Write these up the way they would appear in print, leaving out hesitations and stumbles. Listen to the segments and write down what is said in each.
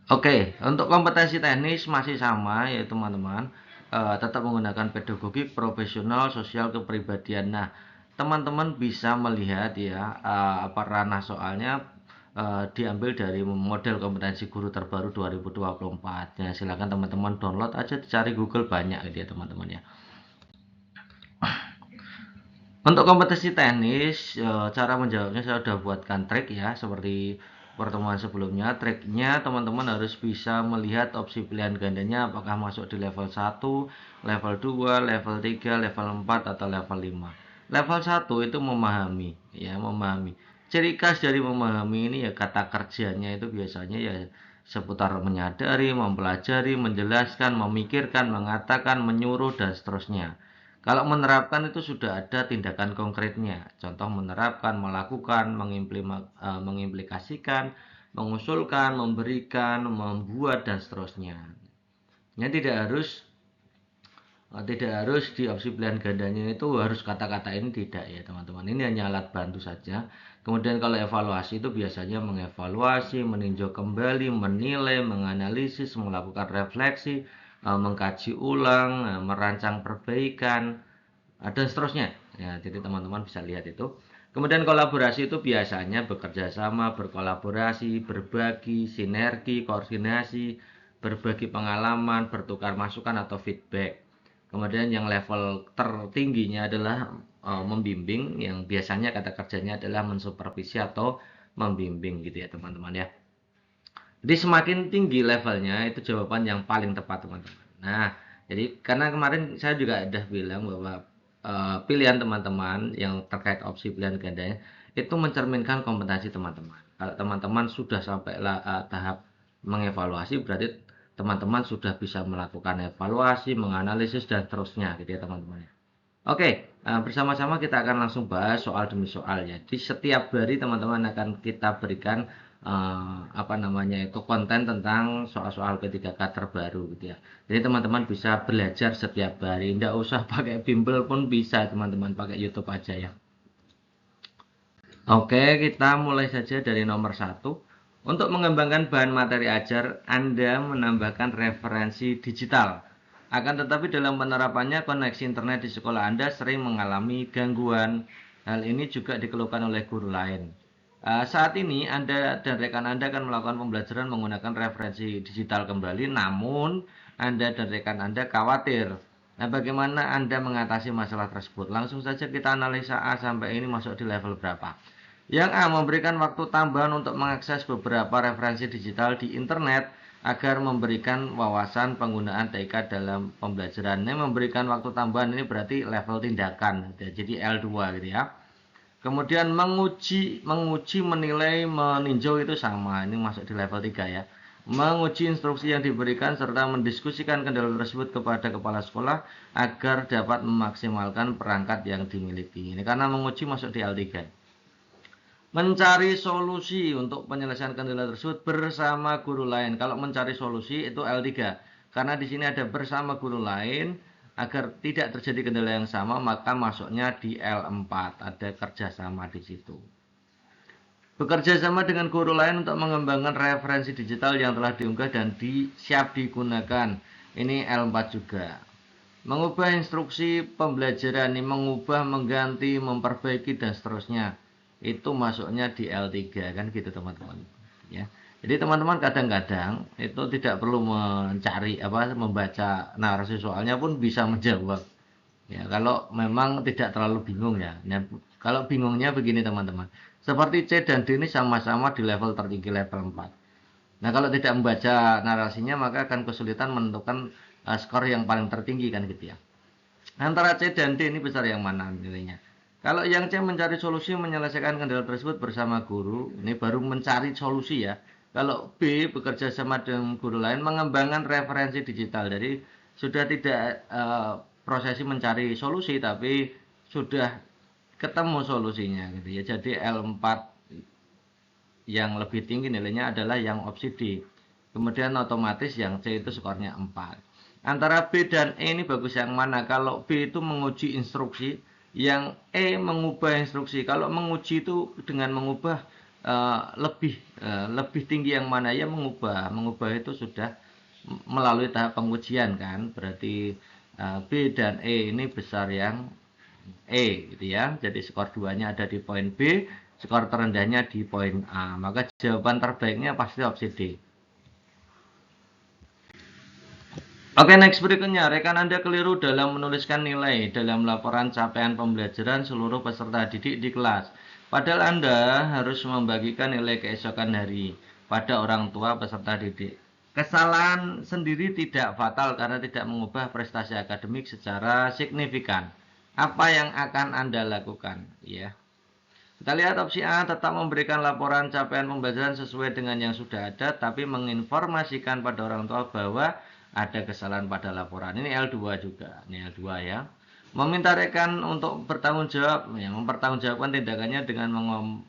Oke, untuk kompetensi teknis masih sama ya teman-teman. Tetap menggunakan pedagogi profesional sosial kepribadian. Nah, teman-teman bisa melihat ya apa ranah soalnya diambil dari model kompetensi guru terbaru 2024. Ya, silakan teman-teman download aja, cari Google banyak gitu ya teman-teman ya. Untuk kompetensi teknis, cara menjawabnya saya sudah buatkan trik ya, seperti pertemuan sebelumnya. Triknya teman-teman harus bisa melihat opsi pilihan gandanya apakah masuk di level 1, level 2, level 3, level 4, atau level 5. Level 1 itu memahami, ya, memahami. Ciri khas dari memahami ini ya kata kerjanya itu biasanya ya seputar menyadari, mempelajari, menjelaskan, memikirkan, mengatakan, menyuruh, dan seterusnya. Kalau menerapkan itu sudah ada tindakan konkretnya. Contoh menerapkan, melakukan, mengimplikasikan, mengusulkan, memberikan, membuat, dan seterusnya. Ya, tidak harus di opsi pilihan gandanya itu harus kata-kata ini, tidak ya teman-teman. Ini hanya alat bantu saja. Kemudian kalau evaluasi itu biasanya mengevaluasi, meninjau kembali, menilai, menganalisis, melakukan refleksi, mengkaji ulang, merancang perbaikan, dan seterusnya. Ya, jadi teman-teman bisa lihat itu. Kemudian kolaborasi itu biasanya bekerja sama, berkolaborasi, berbagi, sinergi, koordinasi, berbagi pengalaman, bertukar masukan atau feedback. Kemudian yang level tertingginya adalah membimbing, yang biasanya kata kerjanya adalah mensupervisi atau membimbing gitu ya teman-teman ya. Jadi semakin tinggi levelnya itu jawaban yang paling tepat teman-teman. Nah, jadi karena kemarin saya juga udah bilang bahwa pilihan teman-teman yang terkait opsi pilihan gandanya itu mencerminkan kompetensi teman-teman. Kalau teman-teman sudah sampai tahap mengevaluasi, berarti teman-teman sudah bisa melakukan evaluasi, menganalisis, dan terusnya gitu ya teman-teman. Oke, bersama-sama kita akan langsung bahas soal demi soal ya. Di setiap hari teman-teman akan kita berikan apa namanya itu konten tentang soal-soal P3K terbaru gitu ya. Jadi teman-teman bisa belajar setiap hari, tidak usah pakai bimbel pun bisa teman-teman, pakai YouTube aja ya. Oke, kita mulai saja dari nomor satu. Untuk mengembangkan bahan materi ajar, Anda menambahkan referensi digital. Akan tetapi dalam penerapannya, koneksi internet di sekolah Anda sering mengalami gangguan. Hal ini juga dikeluhkan oleh guru lain. Saat ini Anda dan rekan Anda akan melakukan pembelajaran menggunakan referensi digital kembali, namun Anda dan rekan Anda khawatir. Nah, bagaimana Anda mengatasi masalah tersebut? Langsung saja kita analisa A sampai ini masuk di level berapa. Yang A, memberikan waktu tambahan untuk mengakses beberapa referensi digital di internet agar memberikan wawasan penggunaan TK dalam pembelajaran. Ini memberikan waktu tambahan ini berarti level tindakan, jadi L2 gitu ya. Kemudian menguji, menilai, meninjau itu sama. Ini masuk di level 3 ya. Menguji instruksi yang diberikan serta mendiskusikan kendala tersebut kepada kepala sekolah agar dapat memaksimalkan perangkat yang dimiliki. Ini karena menguji masuk di L3. Mencari solusi untuk penyelesaian kendala tersebut bersama guru lain. Kalau mencari solusi itu L3. Karena di sini ada bersama guru lain agar tidak terjadi kendala yang sama, maka masuknya di L4. Ada kerjasama di situ. Bekerja sama dengan guru lain untuk mengembangkan referensi digital yang telah diunggah dan siap digunakan. Ini L4 juga. Mengubah instruksi pembelajaran ini, mengubah, mengganti, memperbaiki, dan seterusnya. Itu masuknya di L3 kan gitu teman-teman. Ya. Jadi teman-teman kadang-kadang itu tidak perlu mencari membaca narasi soalnya pun bisa menjawab. Ya, kalau memang tidak terlalu bingung ya. Nah, kalau bingungnya begini teman-teman. Seperti C dan D ini sama-sama di level tertinggi, level 4. Nah, kalau tidak membaca narasinya maka akan kesulitan menentukan skor yang paling tertinggi kan gitu ya. Antara C dan D ini besar yang mana nilainya? Kalau yang C mencari solusi menyelesaikan kendala tersebut bersama guru, ini baru mencari solusi ya. Kalau B bekerja sama dengan guru lain mengembangkan referensi digital. Jadi sudah tidak prosesi mencari solusi tapi sudah ketemu solusinya gitu ya. Jadi L4 yang lebih tinggi nilainya adalah yang opsi D. Kemudian otomatis yang C itu skornya 4. Antara B dan E ini bagus yang mana? Kalau B itu menguji instruksi, yang E mengubah instruksi. Kalau menguji itu dengan mengubah lebih tinggi yang mana ya mengubah itu sudah melalui tahap pengujian kan, berarti B dan E ini besar yang E gitu ya. Jadi skor 2-nya ada di poin B, skor terendahnya di poin A. Maka jawaban terbaiknya pasti opsi D. Oke, next berikutnya. Rekan Anda keliru dalam menuliskan nilai dalam laporan capaian pembelajaran seluruh peserta didik di kelas. Padahal Anda harus membagikan nilai keesokan hari pada orang tua peserta didik. Kesalahan sendiri tidak fatal karena tidak mengubah prestasi akademik secara signifikan. Apa yang akan Anda lakukan? Ya. Kita lihat opsi A, tetap memberikan laporan capaian pembelajaran sesuai dengan yang sudah ada, tapi menginformasikan pada orang tua bahwa ada kesalahan pada laporan. Ini L2 juga, ini L2 ya. Meminta rekan untuk bertanggung jawab, ya, mempertanggungjawabkan tindakannya dengan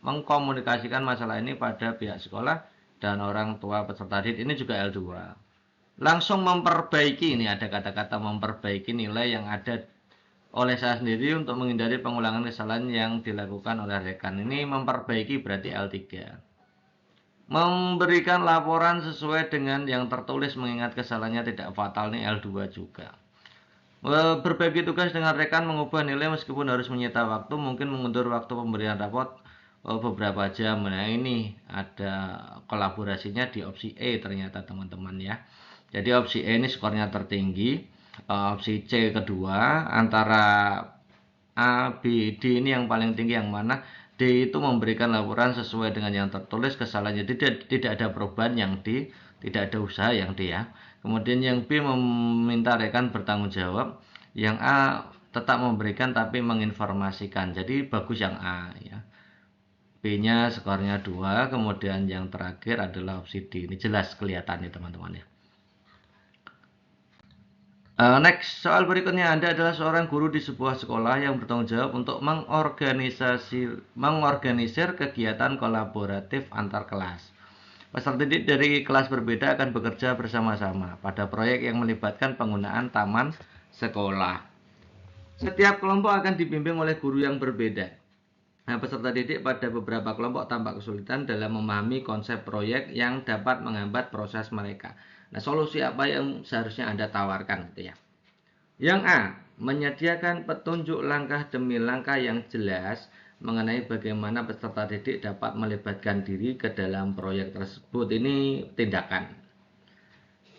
mengkomunikasikan masalah ini pada pihak sekolah dan orang tua peserta didik. Ini juga L2. Langsung memperbaiki, ini ada kata-kata memperbaiki nilai yang ada oleh saya sendiri untuk menghindari pengulangan kesalahan yang dilakukan oleh rekan. Ini memperbaiki berarti L3. Memberikan laporan sesuai dengan yang tertulis mengingat kesalahannya tidak fatal, ini L2 juga. Berbagi tugas dengan rekan mengubah nilai meskipun harus menyita waktu, mungkin mengundur waktu pemberian raport beberapa jam. Nah, ini ada kolaborasinya di opsi E ternyata teman-teman ya. Jadi opsi E ini skornya tertinggi. Opsi C kedua, antara A, B, D ini yang paling tinggi yang mana? D itu memberikan laporan sesuai dengan yang tertulis, kesalahannya tidak ada perubahan yang D, tidak ada usaha yang D ya. Kemudian yang B meminta rekan bertanggung jawab, yang A tetap memberikan tapi menginformasikan. Jadi bagus yang A ya. B-nya skornya 2, kemudian yang terakhir adalah opsi D. Ini jelas kelihatan nih teman-teman ya. Next, soal berikutnya, Anda adalah seorang guru di sebuah sekolah yang bertanggung jawab untuk mengorganisir kegiatan kolaboratif antar kelas. Peserta didik dari kelas berbeda akan bekerja bersama-sama pada proyek yang melibatkan penggunaan taman sekolah. Setiap kelompok akan dibimbing oleh guru yang berbeda. Nah, peserta didik pada beberapa kelompok tampak kesulitan dalam memahami konsep proyek yang dapat menghambat proses mereka. Nah, solusi apa yang seharusnya Anda tawarkan gitu ya? Yang A, menyediakan petunjuk langkah demi langkah yang jelas mengenai bagaimana peserta didik dapat melibatkan diri ke dalam proyek tersebut. Ini tindakan.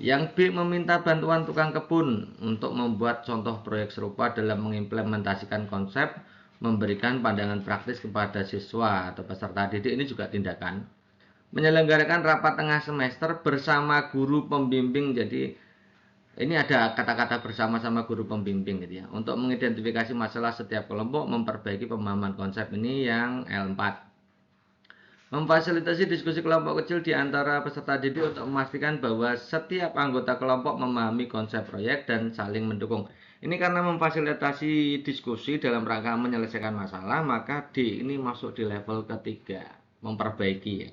Yang B, meminta bantuan tukang kebun untuk membuat contoh proyek serupa dalam mengimplementasikan konsep, memberikan pandangan praktis kepada siswa atau peserta didik. Ini juga tindakan. Menyelenggarakan rapat tengah semester bersama guru pembimbing. Jadi ini ada kata-kata bersama-sama guru pembimbing gitu ya. Untuk mengidentifikasi masalah setiap kelompok, memperbaiki pemahaman konsep, ini yang L4. Memfasilitasi diskusi kelompok kecil di antara peserta didik untuk memastikan bahwa setiap anggota kelompok memahami konsep proyek dan saling mendukung. Ini karena memfasilitasi diskusi dalam rangka menyelesaikan masalah, maka D ini masuk di level ketiga, memperbaiki ya.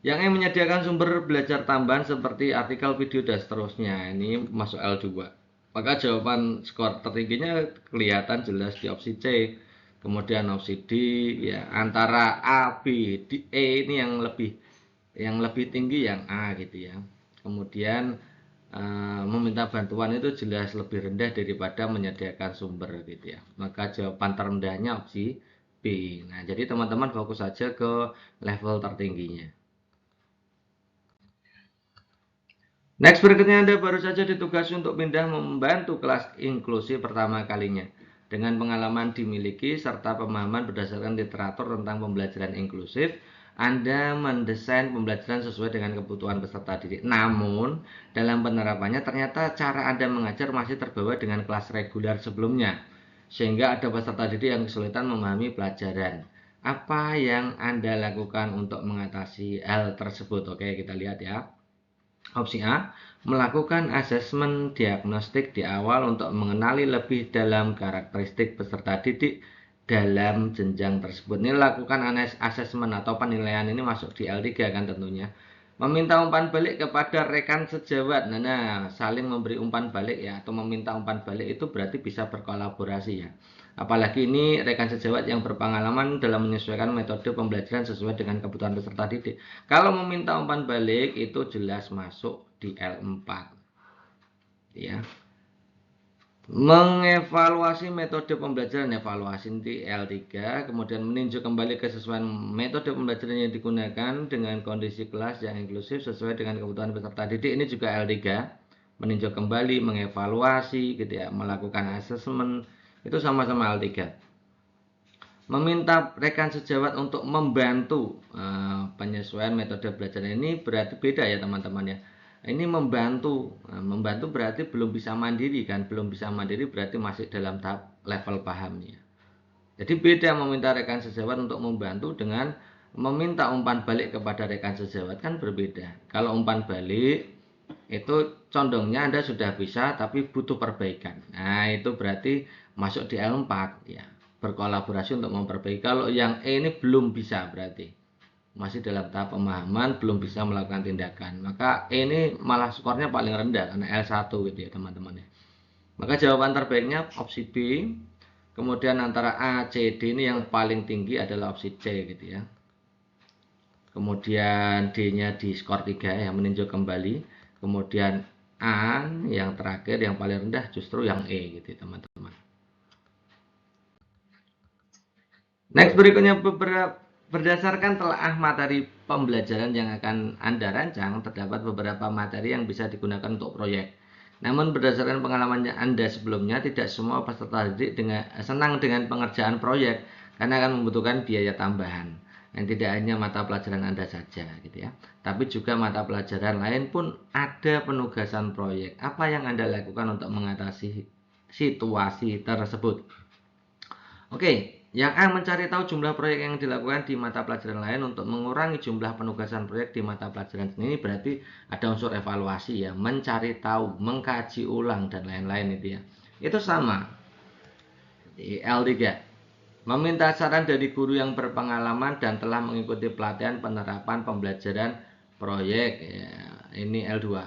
Yang E, menyediakan sumber belajar tambahan seperti artikel, video, dan seterusnya. Ini masuk L2. Maka jawaban skor tertingginya kelihatan jelas di opsi C. Kemudian opsi D ya, antara A, B, D, E ini yang lebih tinggi yang A gitu ya. Kemudian meminta bantuan itu jelas lebih rendah daripada menyediakan sumber gitu ya. Maka jawaban terendahnya opsi B. Nah, jadi teman-teman fokus saja ke level tertingginya. Next, berikutnya Anda baru saja ditugasi untuk pindah membantu kelas inklusi pertama kalinya. Dengan pengalaman dimiliki serta pemahaman berdasarkan literatur tentang pembelajaran inklusif, Anda mendesain pembelajaran sesuai dengan kebutuhan peserta didik. Namun, dalam penerapannya ternyata cara Anda mengajar masih terbawa dengan kelas reguler sebelumnya, sehingga ada peserta didik yang kesulitan memahami pelajaran. Apa yang Anda lakukan untuk mengatasi hal tersebut? Oke, kita lihat ya. Opsi A, melakukan asesmen diagnostik di awal untuk mengenali lebih dalam karakteristik peserta didik dalam jenjang tersebut. Ini lakukan asesmen atau penilaian, ini masuk di L3 kan tentunya. Meminta umpan balik kepada rekan sejawat. Nah, saling memberi umpan balik ya, atau meminta umpan balik itu berarti bisa berkolaborasi ya. Apalagi ini rekan sejawat yang berpengalaman dalam menyesuaikan metode pembelajaran sesuai dengan kebutuhan peserta didik. Kalau meminta umpan balik itu jelas masuk di L4. Ya. Mengevaluasi metode pembelajaran, evaluasi di L3, kemudian meninjau kembali kesesuaian metode pembelajaran yang digunakan dengan kondisi kelas yang inklusif sesuai dengan kebutuhan peserta didik, ini juga L3. Meninjau kembali, mengevaluasi gitu ya, melakukan asesmen, itu sama-sama L3. Meminta rekan sejawat untuk membantu penyesuaian metode belajar ini berarti beda ya teman-teman ya. Ini membantu, membantu berarti belum bisa mandiri kan, belum bisa mandiri berarti masih dalam tahap level pahamnya. Jadi beda meminta rekan sejawat untuk membantu dengan meminta umpan balik kepada rekan sejawat kan berbeda. Kalau umpan balik itu condongnya Anda sudah bisa tapi butuh perbaikan. Nah, itu berarti masuk di L4 ya. Berkolaborasi untuk memperbaiki. Kalau yang E ini belum bisa berarti masih dalam tahap pemahaman, belum bisa melakukan tindakan. Maka ini malah skornya paling rendah karena L1 gitu ya teman-teman ya. Maka jawaban terbaiknya opsi B. Kemudian antara A, C, D ini yang paling tinggi adalah opsi C gitu ya. Kemudian D-nya di skor 3 ya, meninjau kembali. Kemudian A yang terakhir yang paling rendah justru yang E gitu teman-teman. Next berikutnya berdasarkan telaah materi pembelajaran yang akan Anda rancang, terdapat beberapa materi yang bisa digunakan untuk proyek. Namun berdasarkan pengalaman Anda sebelumnya, tidak semua peserta didik senang dengan pengerjaan proyek karena akan membutuhkan biaya tambahan. Yang tidak hanya mata pelajaran Anda saja gitu ya, tapi juga mata pelajaran lain pun ada penugasan proyek. Apa yang Anda lakukan untuk mengatasi situasi tersebut? Oke, yang A mencari tahu jumlah proyek yang dilakukan di mata pelajaran lain untuk mengurangi jumlah penugasan proyek di mata pelajaran ini berarti ada unsur evaluasi ya, mencari tahu, mengkaji ulang dan lain-lain itu ya. Itu sama di L3. Meminta saran dari guru yang berpengalaman dan telah mengikuti pelatihan penerapan pembelajaran proyek ya, ini L2.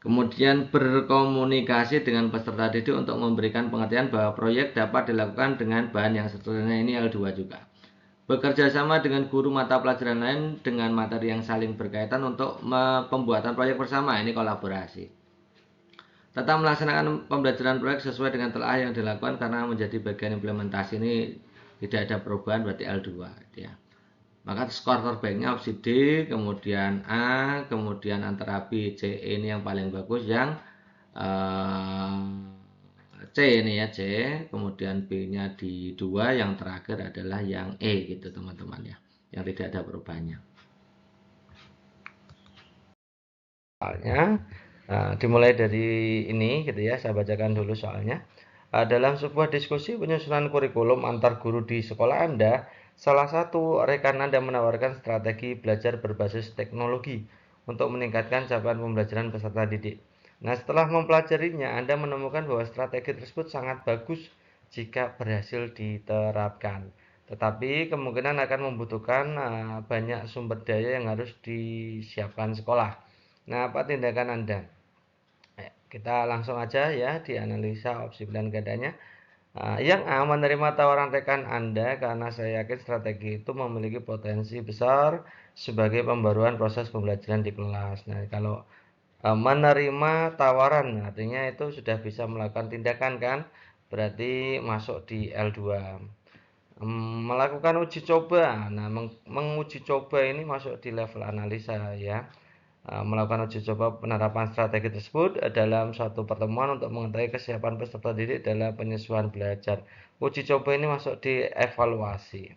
Kemudian berkomunikasi dengan peserta didik untuk memberikan pengertian bahwa proyek dapat dilakukan dengan bahan yang sederhana, ini L2 juga. Bekerja sama dengan guru mata pelajaran lain dengan materi yang saling berkaitan untuk pembuatan proyek bersama, ini kolaborasi. Tetap melaksanakan pembelajaran proyek sesuai dengan telah yang dilakukan karena menjadi bagian implementasi, ini tidak ada perubahan berarti L2 ya. Maka skor terbaiknya opsi D, kemudian A, kemudian antara B, C, E ini yang paling bagus yang C ini ya C, kemudian B-nya di 2, yang terakhir adalah yang E gitu teman-teman ya, yang tidak ada perubahannya. Soalnya dimulai dari ini gitu ya, saya bacakan dulu soalnya. Dalam sebuah diskusi penyusunan kurikulum antar guru di sekolah Anda, salah satu rekan Anda menawarkan strategi belajar berbasis teknologi untuk meningkatkan capaian pembelajaran peserta didik. Nah, setelah mempelajarinya, Anda menemukan bahwa strategi tersebut sangat bagus jika berhasil diterapkan. Tetapi kemungkinan akan membutuhkan banyak sumber daya yang harus disiapkan sekolah. Nah, apa tindakan Anda? Kita langsung aja ya dianalisa opsi pilihan gandanya. Yang A, menerima tawaran rekan Anda karena saya yakin strategi itu memiliki potensi besar sebagai pembaruan proses pembelajaran di kelas. Nah, kalau menerima tawaran artinya itu sudah bisa melakukan tindakan kan? Berarti masuk di L2. Melakukan uji coba. Nah, menguji coba ini masuk di level analisa ya. Melakukan uji coba penerapan strategi tersebut dalam suatu pertemuan untuk mengetahui kesiapan peserta didik dalam penyesuaian belajar. Uji coba ini masuk di evaluasi.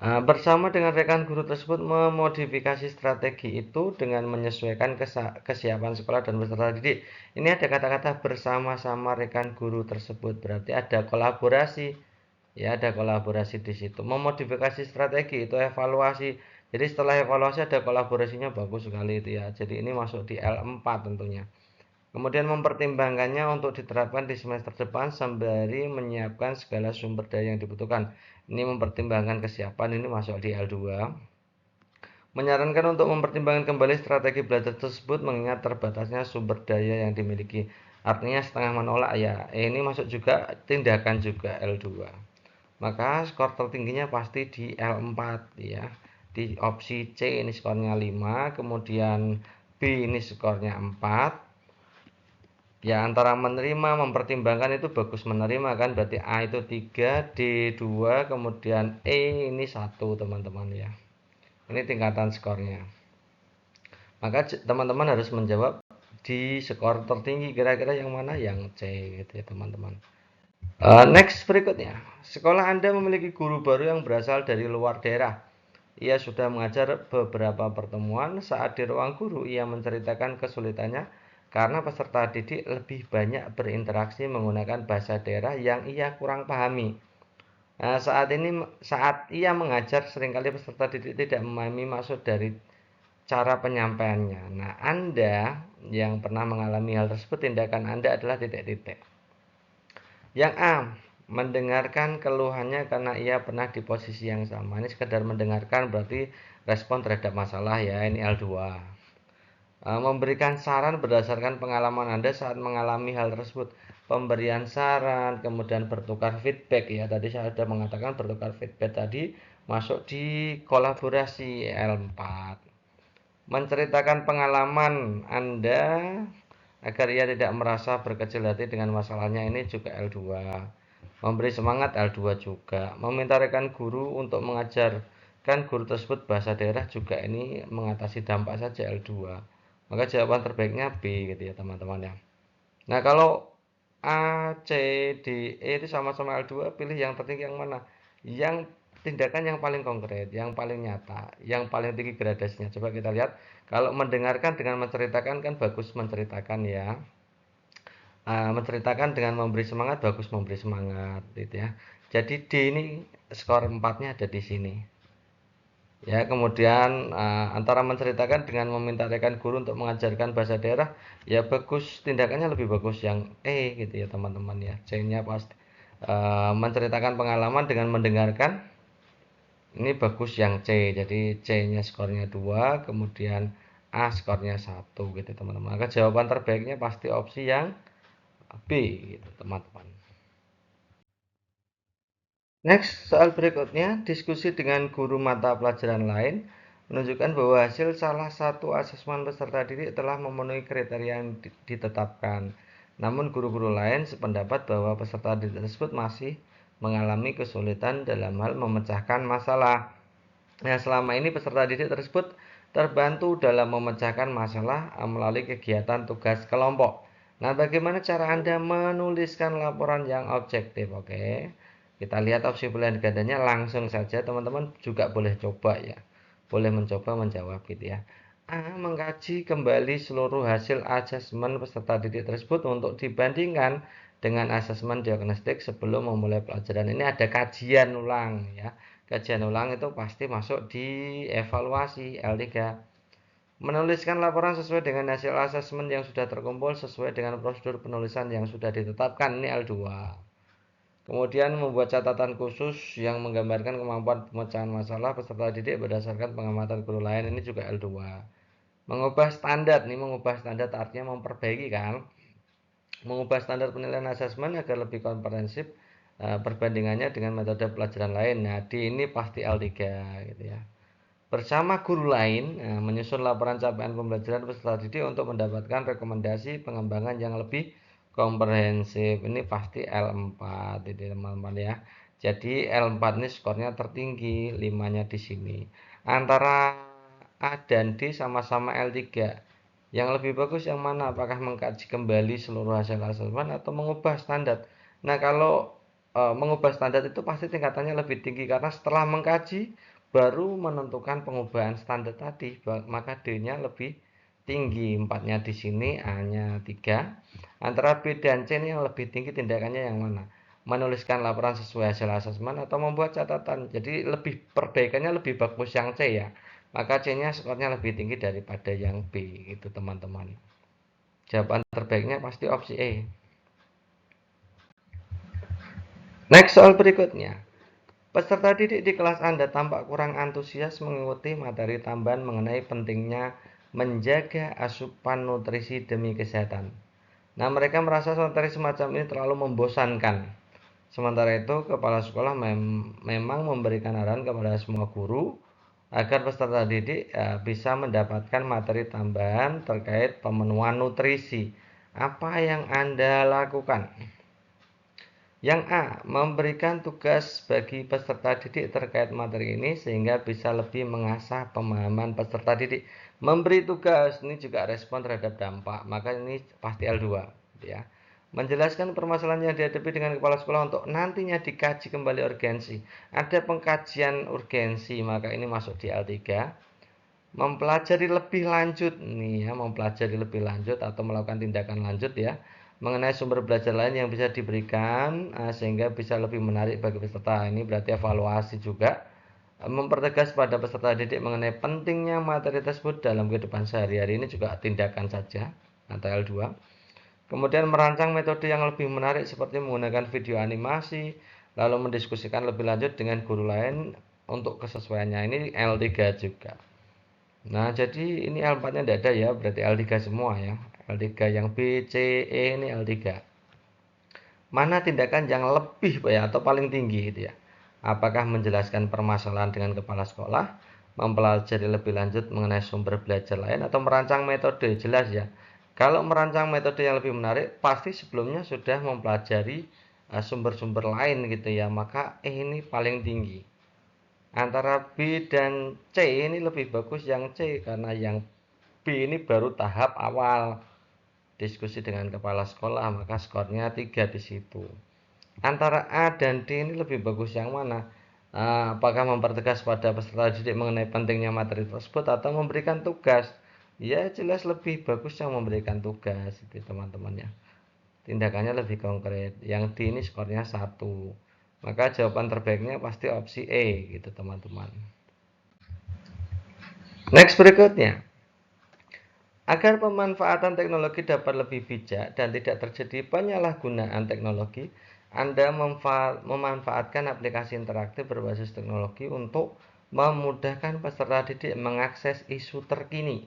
Bersama dengan rekan guru tersebut memodifikasi strategi itu dengan menyesuaikan kesiapan sekolah dan peserta didik. Ini ada kata-kata bersama-sama rekan guru tersebut, berarti ada kolaborasi. Ya, ada kolaborasi di situ. Memodifikasi strategi itu evaluasi. Jadi setelah evaluasi ada kolaborasinya, bagus sekali itu ya. Jadi ini masuk di L4 tentunya. Kemudian mempertimbangkannya untuk diterapkan di semester depan sembari menyiapkan segala sumber daya yang dibutuhkan. Ini mempertimbangkan kesiapan, ini masuk di L2. Menyarankan untuk mempertimbangkan kembali strategi belajar tersebut mengingat terbatasnya sumber daya yang dimiliki. artinya setengah menolak ya. Ini masuk juga tindakan juga L2. Maka skor tertingginya pasti di L4 ya. Di opsi C ini skornya 5, kemudian B ini skornya 4. Ya antara menerima mempertimbangkan itu bagus menerima kan, berarti A itu 3, D 2, kemudian E ini 1 teman-teman ya. Ini tingkatan skornya. Maka teman-teman harus menjawab di skor tertinggi kira-kira yang mana, yang C gitu ya teman-teman. Next berikutnya, sekolah Anda memiliki guru baru yang berasal dari luar daerah. Ia sudah mengajar beberapa pertemuan. Saat di ruang guru, ia menceritakan kesulitannya karena peserta didik lebih banyak berinteraksi menggunakan bahasa daerah yang ia kurang pahami. Nah, saat ia mengajar, seringkali peserta didik tidak memahami maksud dari cara penyampaiannya. Nah, Anda yang pernah mengalami hal tersebut, tindakan Anda adalah titik-titik. Yang A, mendengarkan keluhannya karena ia pernah di posisi yang sama. Ini sekedar mendengarkan berarti respon terhadap masalah ya, ini L2. Memberikan saran berdasarkan pengalaman Anda saat mengalami hal tersebut. Pemberian saran, kemudian bertukar feedback ya. Tadi saya sudah mengatakan bertukar feedback tadi masuk di kolaborasi L4. Menceritakan pengalaman Anda agar ia tidak merasa berkecil hati dengan masalahnya, ini juga L2. Memberi semangat L2 juga. Meminta rekan guru untuk mengajarkan guru tersebut bahasa daerah juga, ini mengatasi dampak saja L2. Maka jawaban terbaiknya B gitu ya teman-teman ya. Nah kalau A, C, D, E itu sama-sama L2, pilih yang tertinggi yang mana? Yang tindakan yang paling konkret, yang paling nyata, yang paling tinggi gradasinya. Coba kita lihat. Kalau mendengarkan dengan menceritakan kan bagus menceritakan ya. Menceritakan dengan memberi semangat bagus memberi semangat gitu ya. Jadi D ini skor 4-nya ada di sini. Ya, kemudian antara menceritakan dengan meminta rekan guru untuk mengajarkan bahasa daerah, ya bagus, tindakannya lebih bagus yang E gitu ya teman-teman ya. C-nya pasti menceritakan pengalaman dengan mendengarkan, ini bagus yang C. Jadi C-nya skornya 2, kemudian A skornya 1 gitu teman-teman. Maka jawaban terbaiknya pasti opsi yang B gitu teman-teman. Next, soal berikutnya, diskusi dengan guru mata pelajaran lain menunjukkan bahwa hasil salah satu asesmen peserta didik telah memenuhi kriteria yang ditetapkan. Namun guru-guru lain sependapat bahwa peserta didik tersebut masih mengalami kesulitan dalam hal memecahkan masalah. Nah, selama ini peserta didik tersebut terbantu dalam memecahkan masalah melalui kegiatan tugas kelompok. Nah, bagaimana cara Anda menuliskan laporan yang objektif? Oke. Kita lihat opsi pilihan gandanya langsung saja, teman-teman juga boleh coba ya. Boleh mencoba menjawab gitu ya. A. Mengkaji kembali seluruh hasil asesmen peserta didik tersebut untuk dibandingkan dengan asesmen diagnostik sebelum memulai pelajaran. Ini ada kajian ulang ya. Kajian ulang itu pasti masuk di evaluasi L3. Menuliskan laporan sesuai dengan hasil asesmen yang sudah terkumpul sesuai dengan prosedur penulisan yang sudah ditetapkan, ini L2. Kemudian membuat catatan khusus yang menggambarkan kemampuan pemecahan masalah peserta didik berdasarkan pengamatan guru lain, ini juga L2. Mengubah standar, ini mengubah standar artinya memperbaiki kan. Mengubah standar penilaian asesmen agar lebih komprehensif perbandingannya dengan metode pelajaran lain. Nah, di ini pasti L3 gitu ya. Bersama guru lain menyusun laporan capaian pembelajaran peserta didik untuk mendapatkan rekomendasi pengembangan yang lebih komprehensif. Ini pasti L4 ini teman-teman ya. Jadi L4 ini skornya tertinggi, 5-nya di sini. Antara A dan D sama-sama L3. Yang lebih bagus yang mana? Apakah mengkaji kembali seluruh hasil asesmen atau mengubah standar? Nah, kalau mengubah standar itu pasti tingkatannya lebih tinggi karena setelah mengkaji baru menentukan pengubahan standar tadi, maka D-nya lebih tinggi. 4-nya di sini, A-nya 3. Antara B dan C ini yang lebih tinggi tindakannya yang mana? Menuliskan laporan sesuai hasil asesmen atau membuat catatan. Jadi lebih perbaikannya lebih bagus yang C ya. Maka C-nya skornya lebih tinggi daripada yang B itu teman-teman. Jawaban terbaiknya pasti opsi E. Next, soal berikutnya. Peserta didik di kelas Anda tampak kurang antusias mengikuti materi tambahan mengenai pentingnya menjaga asupan nutrisi demi kesehatan. Nah, mereka merasa materi semacam ini terlalu membosankan. Sementara itu, kepala sekolah memang memberikan arahan kepada semua guru agar peserta didik bisa mendapatkan materi tambahan terkait pemenuhan nutrisi. Apa yang Anda lakukan? Yang A. Memberikan tugas bagi peserta didik terkait materi ini sehingga bisa lebih mengasah pemahaman peserta didik. Memberi tugas, ini juga respon terhadap dampak, maka ini pasti L2. Ya. Menjelaskan permasalahan yang dihadapi dengan kepala sekolah untuk nantinya dikaji kembali urgensi. Ada pengkajian urgensi, maka ini masuk di L3. Mempelajari lebih lanjut nih ya, mempelajari lebih lanjut atau melakukan tindakan lanjut ya mengenai sumber belajar lain yang bisa diberikan sehingga bisa lebih menarik bagi peserta. Ini berarti evaluasi juga. Mempertegas pada peserta didik mengenai pentingnya materi tersebut dalam kehidupan sehari-hari, ini juga tindakan saja atau L2. Kemudian merancang metode yang lebih menarik seperti menggunakan video animasi, lalu mendiskusikan lebih lanjut dengan guru lain untuk kesesuaiannya, ini L3 juga. Nah, jadi ini L4-nya tidak ada ya, berarti L3 semua ya. L3 yang B, C, E ini L3. Mana tindakan yang lebih ya, atau paling tinggi gitu ya? Apakah menjelaskan permasalahan dengan kepala sekolah, mempelajari lebih lanjut mengenai sumber belajar lain, atau merancang metode? Jelas ya. Kalau merancang metode yang lebih menarik, pasti sebelumnya sudah mempelajari sumber-sumber lain gitu ya. Maka ini paling tinggi. Antara B dan C ini lebih bagus yang C karena yang B ini baru tahap awal diskusi dengan kepala sekolah, maka skornya 3 di situ. Antara A dan D ini lebih bagus yang mana? Apakah mempertegas pada peserta didik mengenai pentingnya materi tersebut atau memberikan tugas? Ya jelas lebih bagus yang memberikan tugas itu teman-teman ya. Tindakannya lebih konkret. Yang D ini skornya 1. Maka jawaban terbaiknya pasti opsi E gitu teman-teman. Next berikutnya. Agar pemanfaatan teknologi dapat lebih bijak dan tidak terjadi penyalahgunaan teknologi, Anda memanfaatkan aplikasi interaktif berbasis teknologi untuk memudahkan peserta didik mengakses isu terkini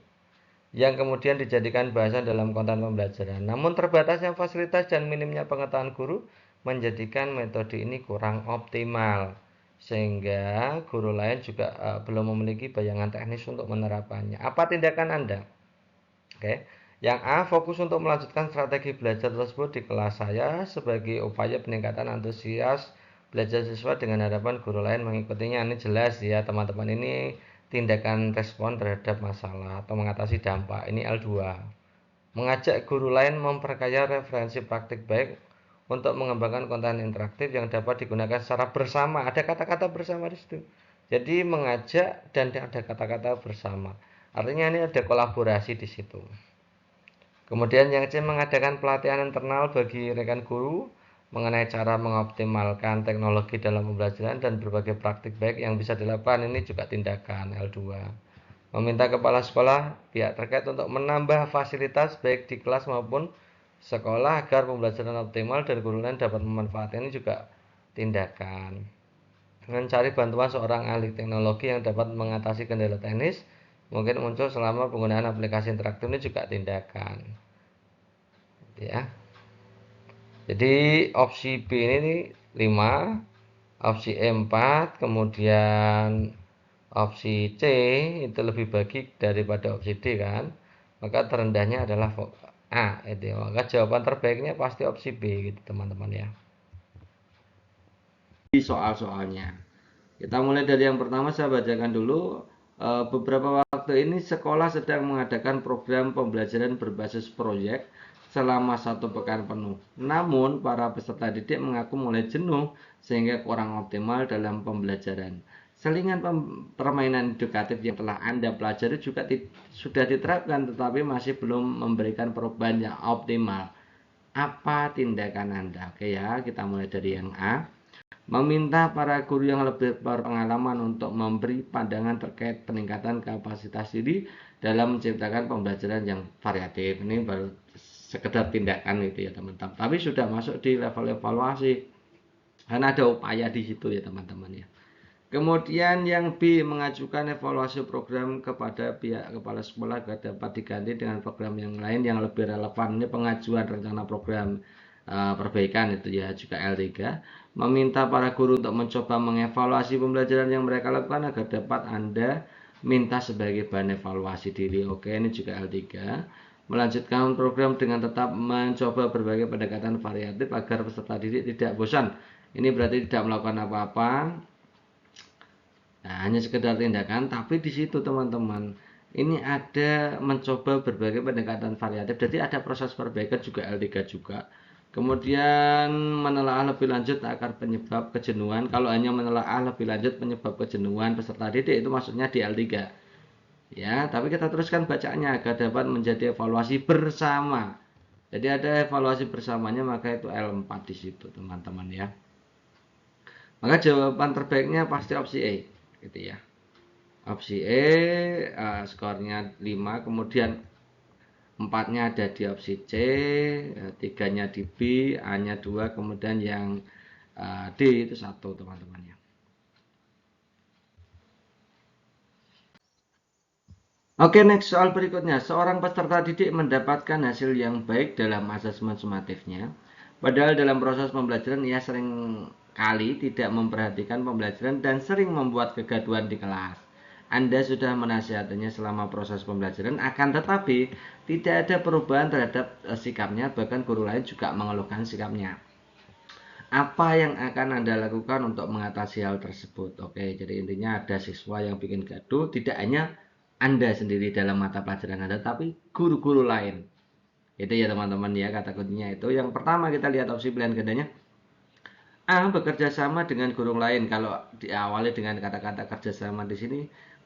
yang kemudian dijadikan bahasan dalam konten pembelajaran. Namun terbatasnya fasilitas dan minimnya pengetahuan guru menjadikan metode ini kurang optimal, sehingga guru lain juga belum memiliki bayangan teknis untuk menerapkannya. Apa tindakan Anda? Oke. Yang A, fokus untuk melanjutkan strategi belajar tersebut di kelas saya sebagai upaya peningkatan antusias belajar siswa dengan harapan guru lain mengikutinya. Ini jelas ya teman-teman, ini tindakan respon terhadap masalah atau mengatasi dampak. Ini L2. Mengajak guru lain memperkaya referensi praktik baik untuk mengembangkan konten interaktif yang dapat digunakan secara bersama. Ada kata-kata bersama di situ. Jadi mengajak dan ada kata-kata bersama. Artinya ini ada kolaborasi di situ. Kemudian yang C, mengadakan pelatihan internal bagi rekan guru mengenai cara mengoptimalkan teknologi dalam pembelajaran dan berbagai praktik baik yang bisa dilakukan. Ini juga tindakan L2. Meminta kepala sekolah pihak terkait untuk menambah fasilitas baik di kelas maupun sekolah agar pembelajaran optimal dan guru lain dapat memanfaatkan, ini juga tindakan. Mencari bantuan seorang ahli teknologi yang dapat mengatasi kendala teknis mungkin muncul selama penggunaan aplikasi interaktif, ini juga tindakan ya. Jadi opsi B ini 5, opsi E 4, kemudian opsi C itu lebih baik daripada opsi D kan. Maka terendahnya adalah A itu. Maka jawaban terbaiknya pasti opsi B gitu teman-teman ya. Di soal-soalnya. Kita mulai dari yang pertama, saya bacakan dulu. Beberapa waktu ini sekolah sedang mengadakan program pembelajaran berbasis proyek selama 1 pekan penuh. Namun, para peserta didik mengaku mulai jenuh sehingga kurang optimal dalam pembelajaran. Selingan permainan edukatif yang telah Anda pelajari juga sudah diterapkan tetapi masih belum memberikan perubahan yang optimal. Apa tindakan Anda? Oke ya, kita mulai dari yang A. Meminta para guru yang lebih berpengalaman untuk memberi pandangan terkait peningkatan kapasitas diri dalam menciptakan pembelajaran yang variatif. Ini baru sekedar tindakan itu ya teman-teman. Tapi sudah masuk di level evaluasi karena ada upaya di situ ya teman-teman ya. Kemudian yang B, mengajukan evaluasi program kepada pihak kepala sekolah agar dapat diganti dengan program yang lain yang lebih relevan. Ini pengajuan rencana program perbaikan itu ya, juga L3. Meminta para guru untuk mencoba mengevaluasi pembelajaran yang mereka lakukan agar dapat Anda minta sebagai bahan evaluasi diri. Oke, ini juga L3. Melanjutkan program dengan tetap mencoba berbagai pendekatan variatif agar peserta didik tidak bosan. Ini berarti tidak melakukan apa-apa. Nah, hanya sekedar tindakan, tapi di situ teman-teman, ini ada mencoba berbagai pendekatan variatif. Jadi ada proses perbaikan juga L3 juga. Kemudian menelaah lebih lanjut akar penyebab kejenuhan. Kalau hanya menelaah lebih lanjut penyebab kejenuhan peserta didik itu maksudnya di L3. Ya, tapi kita teruskan bacaannya agar dapat menjadi evaluasi bersama. Jadi ada evaluasi bersamanya, maka itu L4 di situ, teman-teman ya. Maka jawaban terbaiknya pasti opsi E, gitu ya. Opsi E, skornya 5, kemudian 4-nya ada di opsi C, 3-nya di B, A-nya 2, kemudian yang D itu 1, teman-teman ya. Oke, next soal berikutnya. Seorang peserta didik mendapatkan hasil yang baik dalam asesmen sumatifnya. Padahal dalam proses pembelajaran ia sering kali tidak memperhatikan pembelajaran dan sering membuat kegaduhan di kelas. Anda sudah menasihatinya selama proses pembelajaran, akan tetapi tidak ada perubahan terhadap sikapnya, bahkan guru lain juga mengeluhkan sikapnya. Apa yang akan Anda lakukan untuk mengatasi hal tersebut? Oke, jadi intinya ada siswa yang bikin gaduh, tidak hanya Anda sendiri dalam mata pelajaran Anda, tapi guru-guru lain. Itu ya teman-teman ya, kata kuncinya itu. Yang pertama kita lihat opsi pilihan gandanya. A, bekerja sama dengan guru lain. Kalau diawali dengan kata-kata kerjasama di sini,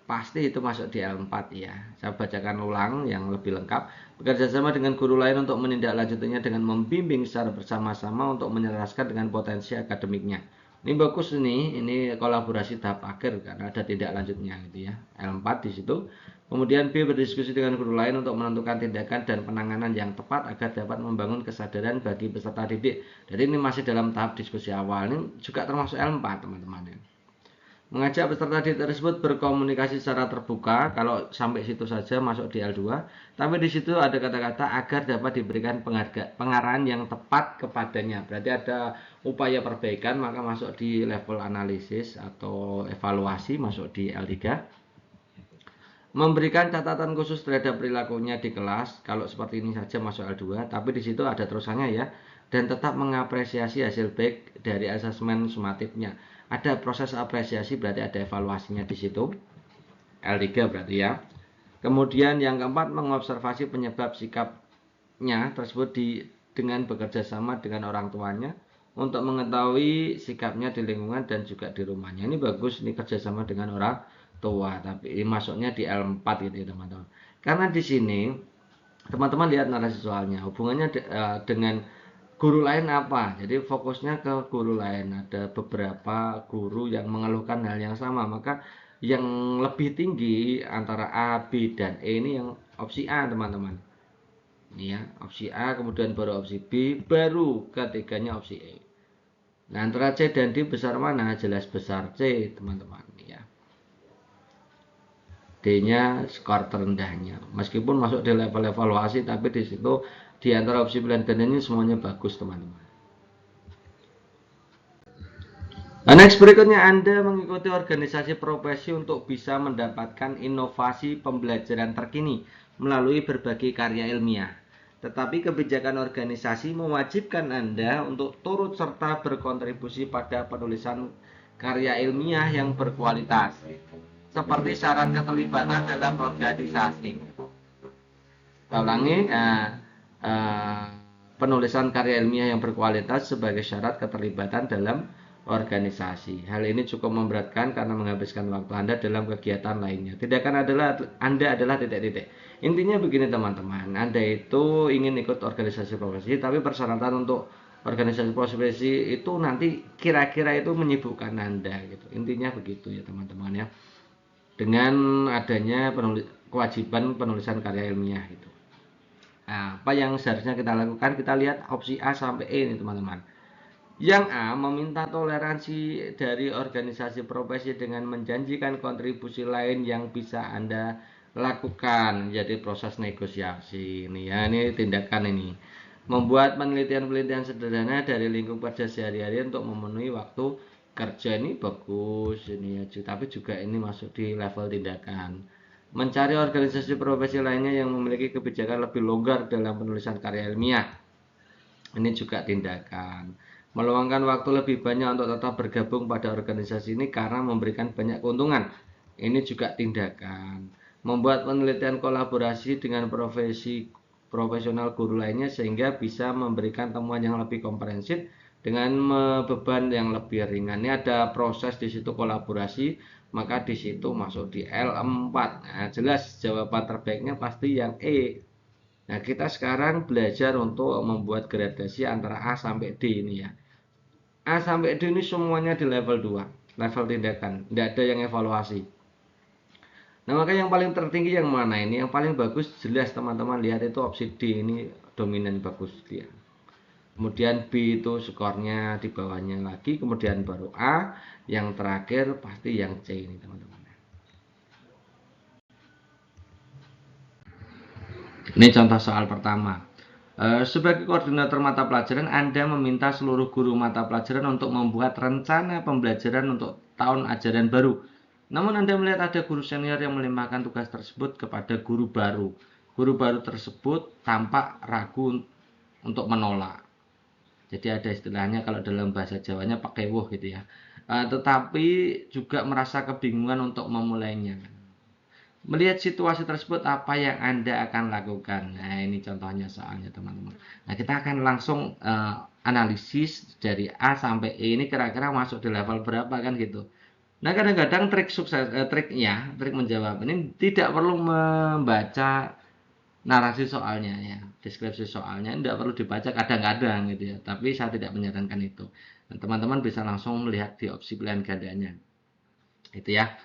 pasti itu masuk di L4 ya. Saya bacakan ulang yang lebih lengkap. Bekerja sama dengan guru lain untuk menindaklanjutinya dengan membimbing secara bersama-sama untuk menyelaraskan dengan potensi akademiknya. Ini bagus ini kolaborasi tahap akhir karena ada tindak lanjutnya gitu ya. L4 di situ. Kemudian B, berdiskusi dengan guru lain untuk menentukan tindakan dan penanganan yang tepat agar dapat membangun kesadaran bagi peserta didik. Jadi ini masih dalam tahap diskusi awal. Ini juga termasuk L4 teman-teman. Mengajak peserta didik tersebut berkomunikasi secara terbuka. Kalau sampai situ saja masuk di L2. Tapi di situ ada kata-kata agar dapat diberikan pengarahan yang tepat kepadanya. Berarti ada upaya perbaikan, maka masuk di level analisis atau evaluasi, masuk di L3. Memberikan catatan khusus terhadap perilakunya di kelas, kalau seperti ini saja masuk L2, tapi di situ ada terusannya ya, dan tetap mengapresiasi hasil baik dari asesmen sumatifnya. Ada proses apresiasi, berarti ada evaluasinya di situ. L3 berarti ya. Kemudian yang keempat, mengobservasi penyebab sikapnya tersebut dengan bekerja sama dengan orang tuanya untuk mengetahui sikapnya di lingkungan dan juga di rumahnya. Ini bagus, ini kerjasama dengan orang tua, tapi masuknya di L4 gitu ya teman-teman. Karena di sini teman-teman lihat narasi soalnya, hubungannya dengan guru lain apa? Jadi fokusnya ke guru lain. Ada beberapa guru yang mengeluhkan hal yang sama, maka yang lebih tinggi antara A, B, dan E ini yang opsi A teman-teman. Ini ya, opsi A, kemudian baru opsi B, baru ketiganya opsi E. Nah, antara C dan D besar mana? Jelas besar C teman-teman ya. D-nya skor terendahnya. Meskipun masuk di level evaluasi, tapi di situ di antara opsi pilihan ganda ini semuanya bagus, teman-teman. Nah, next berikutnya Anda mengikuti organisasi profesi untuk bisa mendapatkan inovasi pembelajaran terkini melalui berbagai karya ilmiah. Tetapi kebijakan organisasi mewajibkan Anda untuk turut serta berkontribusi pada penulisan karya ilmiah yang berkualitas, seperti syarat keterlibatan dalam organisasi. Saya ulangi, penulisan karya ilmiah yang berkualitas sebagai syarat keterlibatan dalam organisasi. Hal ini cukup memberatkan karena menghabiskan waktu Anda dalam kegiatan lainnya. Tindakan Anda adalah titik-titik. Intinya begini teman-teman, Anda itu ingin ikut organisasi profesi, tapi persyaratan untuk organisasi profesi itu nanti kira-kira itu menyibukkan Anda gitu. Intinya begitu ya teman-teman ya. Dengan adanya kewajiban penulisan karya ilmiah itu. Nah, apa yang seharusnya kita lakukan? Kita lihat opsi A sampai E ini teman-teman. Yang A meminta toleransi dari organisasi profesi dengan menjanjikan kontribusi lain yang bisa Anda lakukan. Jadi proses negosiasi ini ya, ini tindakan ini. Membuat penelitian-penelitian sederhana dari lingkup kerja sehari-hari untuk memenuhi waktu kerja ini bagus ini ya, tapi juga ini masuk di level tindakan. Mencari organisasi profesi lainnya yang memiliki kebijakan lebih longgar dalam penulisan karya ilmiah. Ini juga tindakan. Meluangkan waktu lebih banyak untuk tetap bergabung pada organisasi ini karena memberikan banyak keuntungan. Ini juga tindakan. Membuat penelitian kolaborasi dengan profesional guru lainnya sehingga bisa memberikan temuan yang lebih komprehensif dengan beban yang lebih ringan. Ini ada proses di situ kolaborasi, maka di situ masuk di L4. Nah, jelas jawaban terbaiknya pasti yang E. Nah, kita sekarang belajar untuk membuat gradasi antara A sampai D ini ya. A sampai D ini semuanya di level 2, level tindakan. Tidak ada yang evaluasi. Nah, maka yang paling tertinggi yang mana ini? Yang paling bagus jelas teman-teman lihat itu opsi D ini dominan bagus dia. Kemudian B itu skornya di bawahnya lagi, kemudian baru A, yang terakhir pasti yang C ini teman-teman. Ini contoh soal pertama. Sebagai koordinator mata pelajaran, Anda meminta seluruh guru mata pelajaran untuk membuat rencana pembelajaran untuk tahun ajaran baru. Namun Anda melihat ada guru senior yang melimpahkan tugas tersebut kepada guru baru. Guru baru tersebut tampak ragu untuk menolak. Jadi ada istilahnya kalau dalam bahasa Jawanya pakai woh gitu ya. Tetapi juga merasa kebingungan untuk memulainya. Melihat situasi tersebut, apa yang Anda akan lakukan? Nah, ini contohnya soalnya teman-teman. Nah, kita akan langsung analisis dari A sampai E ini kira-kira masuk di level berapa kan gitu. Nah, kadang-kadang trik menjawab ini tidak perlu membaca narasi soalnya ya, deskripsi soalnya tidak perlu dibaca kadang-kadang gitu ya. Tapi saya tidak menyarankan itu. Nah, teman-teman bisa langsung melihat di opsi pilihan gandanya. Itu ya.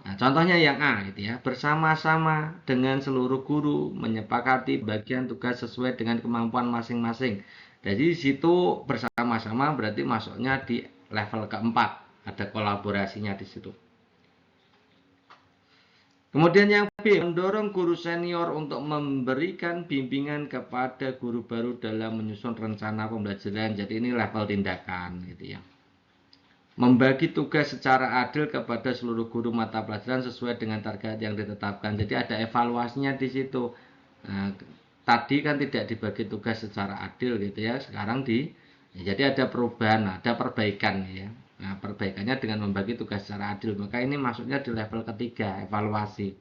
Nah, contohnya yang A gitu ya, bersama-sama dengan seluruh guru menyepakati bagian tugas sesuai dengan kemampuan masing-masing. Jadi di situ bersama-sama berarti masuknya di level keempat, ada kolaborasinya di situ. Kemudian yang B, mendorong guru senior untuk memberikan bimbingan kepada guru baru dalam menyusun rencana pembelajaran. Jadi ini level tindakan gitu ya. Membagi tugas secara adil kepada seluruh guru mata pelajaran sesuai dengan target yang ditetapkan. Jadi ada evaluasinya di situ. Nah, tadi kan tidak dibagi tugas secara adil gitu ya. Sekarang jadi ada perubahan, ada perbaikan ya. Nah, perbaikannya dengan membagi tugas secara adil. Maka ini masuknya di level ketiga, evaluasi.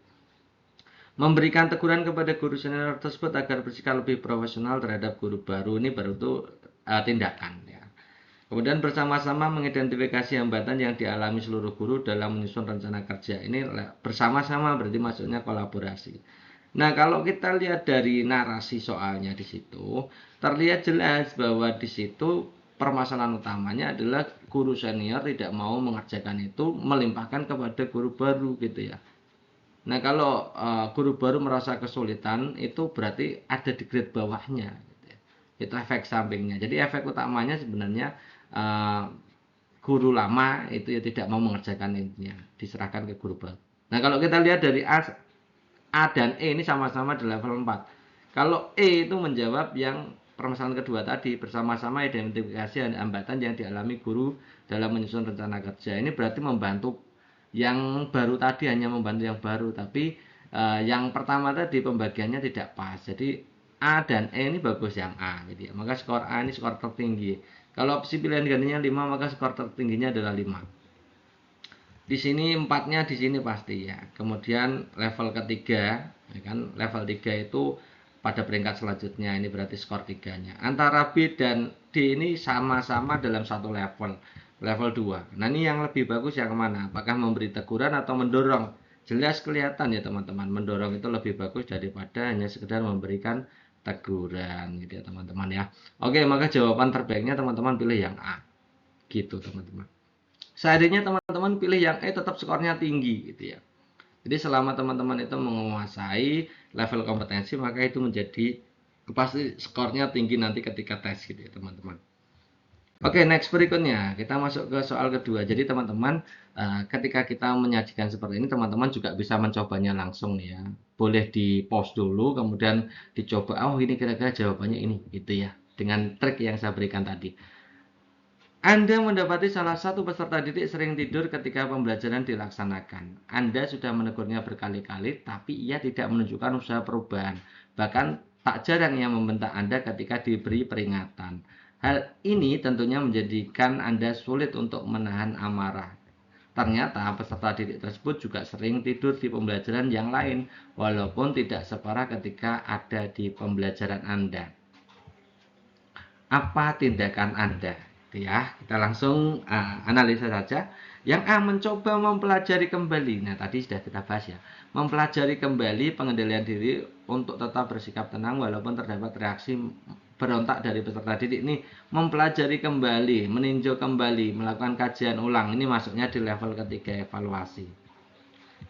Memberikan teguran kepada guru senior tersebut agar bersikap lebih profesional terhadap guru baru ini baru itu tindakan ya. Kemudian bersama-sama mengidentifikasi hambatan yang dialami seluruh guru dalam menyusun rencana kerja. Ini bersama-sama berarti maksudnya kolaborasi. Nah, kalau kita lihat dari narasi soalnya di situ, terlihat jelas bahwa di situ permasalahan utamanya adalah guru senior tidak mau mengerjakan itu, melimpahkan kepada guru baru gitu ya. Nah, kalau guru baru merasa kesulitan, itu berarti ada di grade bawahnya. Gitu ya. Itu efek sampingnya. Jadi efek utamanya sebenarnya uh, guru lama itu ya tidak mau mengerjakan intinya, diserahkan ke guru baru. Nah, kalau kita lihat dari A dan E ini sama-sama di level 4. Kalau E itu menjawab yang permasalahan kedua tadi, bersama-sama identifikasi hambatan yang dialami guru dalam menyusun rencana kerja. Ini berarti membantu yang baru tadi, hanya membantu yang baru, tapi yang pertama tadi pembagiannya tidak pas. Jadi A dan E ini bagus yang A gitu ya. Maka skor A ini skor tertinggi. Kalau opsi pilihan gantinya 5, maka skor tertingginya adalah 5. Di sini empatnya di sini pasti ya. Kemudian level ketiga, ya kan, level 3 itu pada peringkat selanjutnya, ini berarti skor 3-nya. Antara B dan D ini sama-sama dalam satu level, level 2. Nah, ini yang lebih bagus yang mana? Apakah memberi teguran atau mendorong? Jelas kelihatan ya teman-teman, mendorong itu lebih bagus daripada hanya sekedar memberikan teguran gitu ya teman-teman ya. Oke, maka jawaban terbaiknya teman-teman pilih yang A. Gitu teman-teman. Seandainya teman-teman pilih yang E tetap skornya tinggi gitu ya. Jadi selama teman-teman itu menguasai level kompetensi, maka itu menjadi pasti skornya tinggi nanti ketika tes gitu ya teman-teman. Oke, next berikutnya kita masuk ke soal kedua. Jadi teman-teman, ketika kita menyajikan seperti ini, teman-teman juga bisa mencobanya langsung nih ya. Boleh di pause dulu, kemudian dicoba. Oh, ini kira-kira jawabannya ini, gitu ya. Dengan trik yang saya berikan tadi. Anda mendapati salah satu peserta didik sering tidur ketika pembelajaran dilaksanakan. Anda sudah menegurnya berkali-kali, tapi ia tidak menunjukkan usaha perubahan. Bahkan tak jarang ia membentak Anda ketika diberi peringatan. Hal ini tentunya menjadikan Anda sulit untuk menahan amarah. Ternyata peserta didik tersebut juga sering tidur di pembelajaran yang lain, walaupun tidak separah ketika ada di pembelajaran Anda. Apa tindakan Anda? Ya, kita langsung analisa saja. Yang A, mencoba mempelajari kembali. Nah, tadi sudah kita bahas ya. Mempelajari kembali pengendalian diri untuk tetap bersikap tenang walaupun terdapat reaksi berontak dari peserta didik. Ini mempelajari kembali, meninjau kembali, melakukan kajian ulang. Ini masuknya di level ketiga, evaluasi.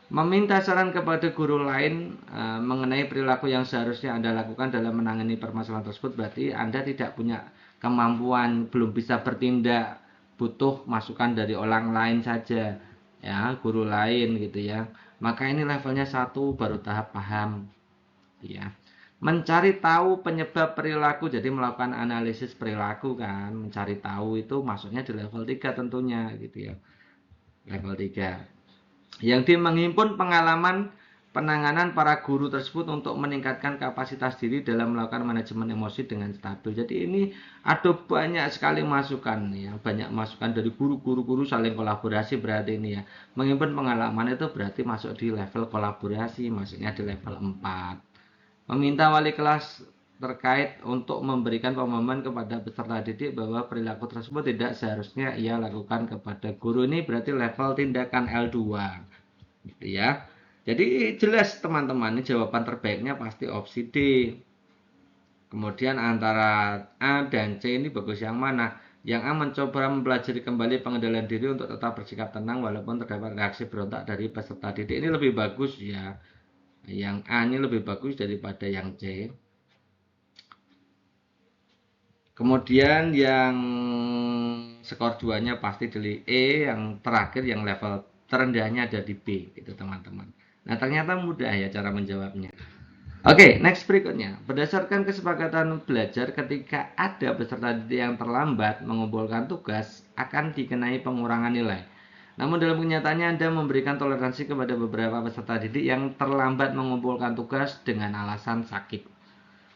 Meminta saran kepada guru lain mengenai perilaku yang seharusnya Anda lakukan dalam menangani permasalahan tersebut, berarti Anda tidak punya kemampuan, belum bisa bertindak, butuh masukan dari orang lain saja, ya, guru lain gitu ya. Maka ini levelnya 1, baru tahap paham, ya. Mencari tahu penyebab perilaku, jadi melakukan analisis perilaku kan, mencari tahu itu maksudnya di level 3 tentunya gitu ya. Level 3. Yang D, menghimpun pengalaman penanganan para guru tersebut untuk meningkatkan kapasitas diri dalam melakukan manajemen emosi dengan stabil. Jadi ini ada banyak sekali masukan ya, banyak masukan dari guru-guru saling kolaborasi berarti ini ya. Menghimpun pengalaman itu berarti masuk di level kolaborasi, maksudnya di level 4. Meminta wali kelas terkait untuk memberikan pemahaman kepada peserta didik bahwa perilaku tersebut tidak seharusnya ia lakukan kepada guru. Ini berarti level tindakan L2 gitu ya. Jadi jelas teman-teman, ini jawaban terbaiknya pasti opsi D. Kemudian antara A dan C ini bagus yang mana? Yang A, mencoba mempelajari kembali pengendalian diri untuk tetap bersikap tenang walaupun terdapat reaksi berontak dari peserta didik. Ini lebih bagus ya. Yang A ini lebih bagus daripada yang C. Kemudian yang skor 2-nya pasti di E, yang terakhir yang level terendahnya ada di B gitu teman-teman. Nah, ternyata mudah ya cara menjawabnya. Oke, next berikutnya. Berdasarkan kesepakatan belajar, ketika ada peserta didik yang terlambat mengumpulkan tugas, akan dikenai pengurangan nilai. Namun dalam kenyataannya Anda memberikan toleransi kepada beberapa peserta didik yang terlambat mengumpulkan tugas dengan alasan sakit.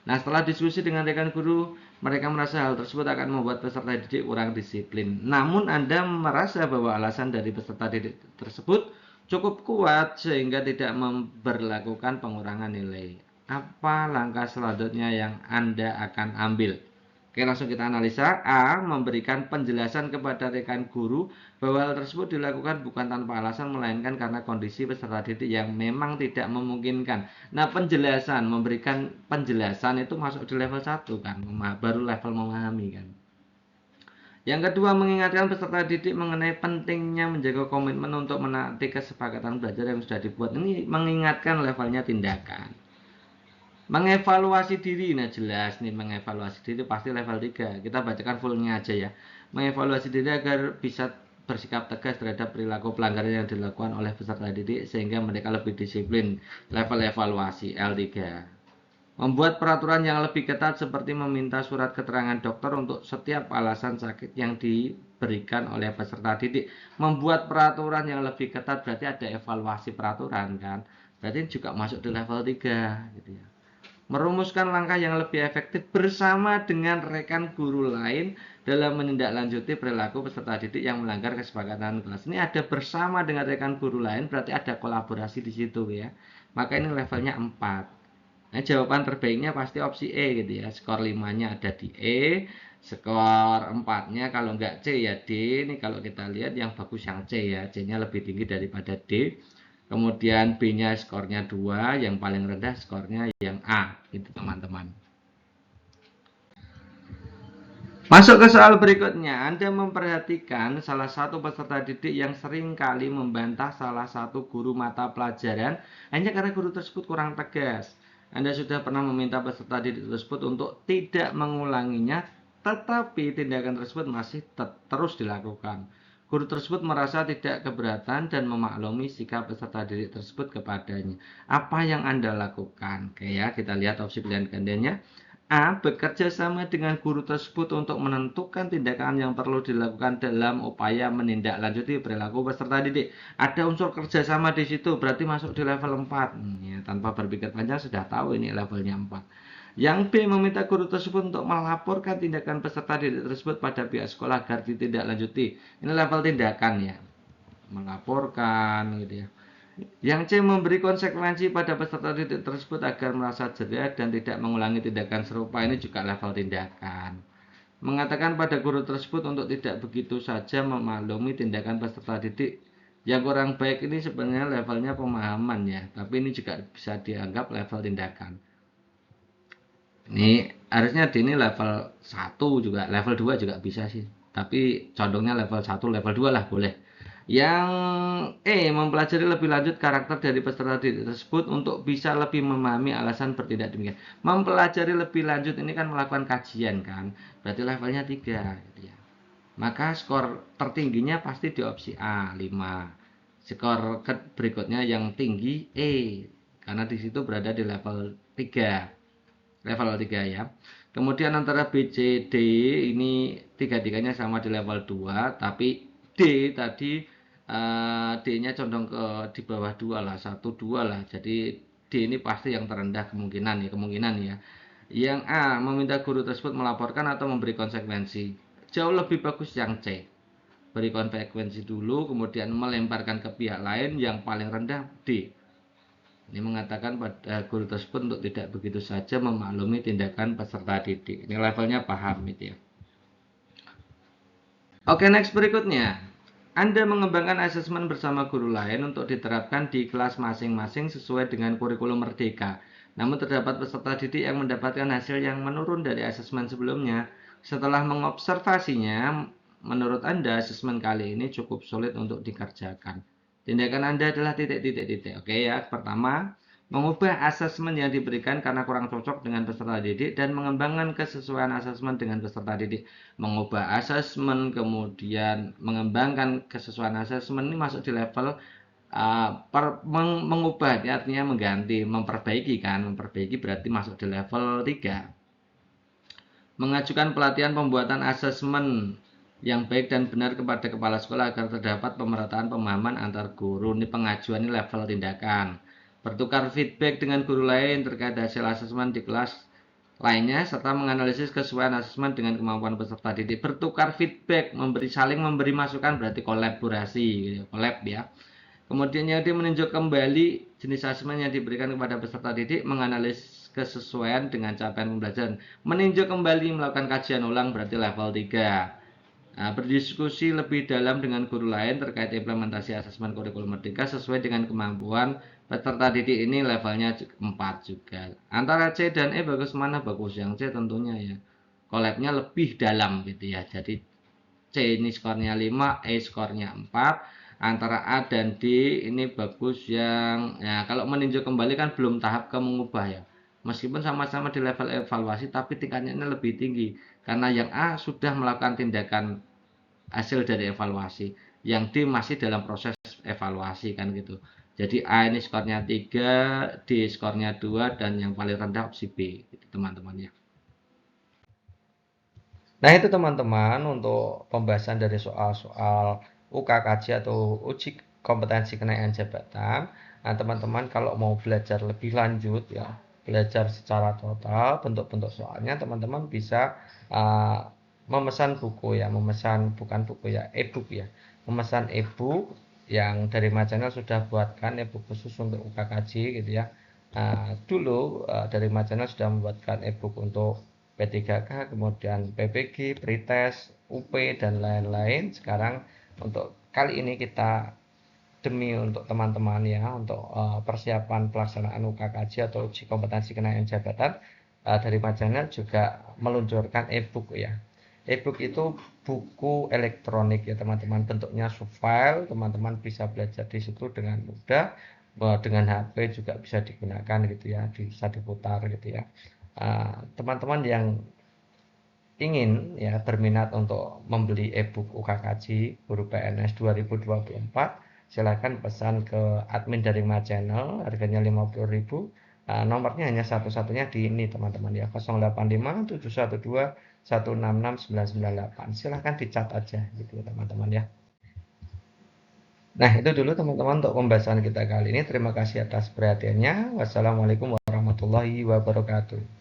Nah, setelah diskusi dengan rekan guru, mereka merasa hal tersebut akan membuat peserta didik kurang disiplin. Namun Anda merasa bahwa alasan dari peserta didik tersebut cukup kuat sehingga tidak memberlakukan pengurangan nilai. Apa langkah selanjutnya yang Anda akan ambil? Oke, langsung kita analisa. A, memberikan penjelasan kepada rekan guru bahwa hal tersebut dilakukan bukan tanpa alasan, melainkan karena kondisi peserta didik yang memang tidak memungkinkan. Nah, penjelasan, memberikan penjelasan itu masuk di level 1 kan, baru level memahami kan. Yang kedua, mengingatkan peserta didik mengenai pentingnya menjaga komitmen untuk menaati kesepakatan belajar yang sudah dibuat. Ini mengingatkan levelnya tindakan. Mengevaluasi diri, nah jelas nih mengevaluasi diri pasti level 3. Kita bacakan fullnya aja ya. Mengevaluasi diri agar bisa bersikap tegas terhadap perilaku pelanggaran yang dilakukan oleh peserta didik sehingga mereka lebih disiplin. Level evaluasi L3. Membuat peraturan yang lebih ketat seperti meminta surat keterangan dokter untuk setiap alasan sakit yang diberikan oleh peserta didik. Membuat peraturan yang lebih ketat berarti ada evaluasi peraturan kan. Berarti juga masuk di level 3 gitu ya. Merumuskan langkah yang lebih efektif bersama dengan rekan guru lain dalam menindaklanjuti perilaku peserta didik yang melanggar kesepakatan kelas. Ini ada bersama dengan rekan guru lain, berarti ada kolaborasi di situ ya. Maka ini levelnya 4. Nah, jawaban terbaiknya pasti opsi E gitu ya. Skor 5-nya ada di E, skor 4-nya kalau enggak C ya D. Ini kalau kita lihat yang bagus yang C ya. C-nya lebih tinggi daripada D. Kemudian B-nya skornya 2, yang paling rendah skornya yang A, gitu teman-teman. Masuk ke soal berikutnya, Anda memperhatikan salah satu peserta didik yang sering kali membantah salah satu guru mata pelajaran hanya karena guru tersebut kurang tegas. Anda sudah pernah meminta peserta didik tersebut untuk tidak mengulanginya, tetapi tindakan tersebut masih terus dilakukan. Guru tersebut merasa tidak keberatan dan memaklumi sikap peserta didik tersebut kepadanya. Apa yang Anda lakukan? Oke ya, kita lihat opsi pilihan gantinya. A. Bekerja sama dengan guru tersebut untuk menentukan tindakan yang perlu dilakukan dalam upaya menindaklanjuti perilaku peserta didik. Ada unsur kerjasama di situ, berarti masuk di level 4. Ya, tanpa berpikir panjang sudah tahu ini levelnya 4. Yang B. Meminta guru tersebut untuk melaporkan tindakan peserta didik tersebut pada pihak sekolah agar ditindaklanjuti. Ini level tindakan ya, melaporkan gitu ya. Yang C. Memberi konsekuensi pada peserta didik tersebut agar merasa jerah dan tidak mengulangi tindakan serupa. Ini juga level tindakan. Mengatakan pada guru tersebut untuk tidak begitu saja memaklumi tindakan peserta didik yang kurang baik. Ini sebenarnya levelnya pemahaman ya, tapi ini juga bisa dianggap level tindakan. Ini harusnya di ini level 1 juga, level 2 juga bisa sih. Tapi condongnya level 1, level 2 lah boleh. Yang mempelajari lebih lanjut karakter dari peserta didik tersebut untuk bisa lebih memahami alasan bertindak demikian. Mempelajari lebih lanjut ini kan melakukan kajian kan. Berarti levelnya 3 gitu ya. Maka skor tertingginya pasti di opsi A, 5. Skor berikutnya yang tinggi karena di situ berada di level 3. Level 3 ya. Kemudian antara B, C, D ini tiga-tiganya sama di level 2, tapi D tadi D-nya condong ke di bawah 2 lah, 1 2 lah. Jadi D ini pasti yang terendah kemungkinan ya. Yang A, meminta guru tersebut melaporkan atau memberi konsekuensi. Jauh lebih bagus yang C. Beri konsekuensi dulu, kemudian melemparkan ke pihak lain, yang paling rendah D. Ini mengatakan pada guru tersebut untuk tidak begitu saja memaklumi tindakan peserta didik. Ini levelnya paham itu ya. Oke, next berikutnya. Anda mengembangkan asesmen bersama guru lain untuk diterapkan di kelas masing-masing sesuai dengan kurikulum Merdeka. Namun terdapat peserta didik yang mendapatkan hasil yang menurun dari asesmen sebelumnya. Setelah mengobservasinya, menurut Anda asesmen kali ini cukup sulit untuk dikerjakan. Tindakan Anda adalah titik-titik. Oke ya, pertama, mengubah asesmen yang diberikan karena kurang cocok dengan peserta didik dan mengembangkan kesesuaian asesmen dengan peserta didik. Mengubah asesmen, kemudian mengembangkan kesesuaian asesmen ini masuk di level mengubah, artinya mengganti, memperbaiki kan. Memperbaiki berarti masuk di level 3. Mengajukan pelatihan pembuatan asesmen yang baik dan benar kepada kepala sekolah agar terdapat pemerataan pemahaman antar guru. Ini pengajuan, ini level tindakan. Bertukar feedback dengan guru lain terkait hasil asesmen di kelas lainnya serta menganalisis kesesuaian asesmen dengan kemampuan peserta didik. Bertukar feedback, saling memberi masukan berarti kolaborasi, collab ya. Kemudian yang meninjau kembali jenis asesmen yang diberikan kepada peserta didik, menganalisis kesesuaian dengan capaian pembelajaran. Meninjau kembali, melakukan kajian ulang berarti level 3. Nah, berdiskusi lebih dalam dengan guru lain terkait implementasi asesmen kurikulum Merdeka sesuai dengan kemampuan peserta didik, ini levelnya 4 juga. Antara C dan E bagus mana? Bagus yang C tentunya ya. Collabnya lebih dalam gitu ya. Jadi C ini skornya 5, E skornya 4. Antara A dan D ini bagus yang ya, kalau meninjau kembali kan belum tahap ke mengubah ya. Meskipun sama-sama di level evaluasi tapi tingkatnya ini lebih tinggi karena yang A sudah melakukan tindakan hasil dari evaluasi, yang D masih dalam proses evaluasi kan gitu. Jadi A ini skornya 3, D skornya 2, dan yang paling rendah opsi B gitu, teman-teman ya. Nah itu teman-teman untuk pembahasan dari soal-soal UKKJ atau uji kompetensi kenaikan jabatan. Nah teman-teman kalau mau belajar lebih lanjut ya, belajar secara total bentuk-bentuk soalnya, teman-teman bisa memesan buku ya, bukan buku ya, e-book ya, memesan e-book yang dari Macanel sudah buatkan e-book khusus untuk UKKJ gitu ya. Dulu dari Macanel sudah membuatkan e-book untuk P3K, kemudian PPG, Pretest, UP, dan lain-lain. Sekarang untuk kali ini kita demi untuk teman-teman ya, untuk persiapan pelaksanaan UKKJ atau uji kompetensi kenaikan jabatan, dari Majanel juga meluncurkan e-book ya. E-book itu buku elektronik ya teman-teman, bentuknya file, teman-teman bisa belajar di situ dengan mudah, dengan HP juga bisa digunakan gitu ya, bisa diputar gitu ya. Teman-teman yang ingin ya berminat untuk membeli e-book UKKJ Guru PNS 2024, silakan pesan ke admin dari My Channel, harganya 50.000. Nomornya hanya satu-satunya di ini teman-teman ya, 085 712 166 998. Silahkan dicat aja gitu ya teman-teman ya. Nah, itu dulu teman-teman untuk pembahasan kita kali ini. Terima kasih atas perhatiannya. Wassalamualaikum warahmatullahi wabarakatuh.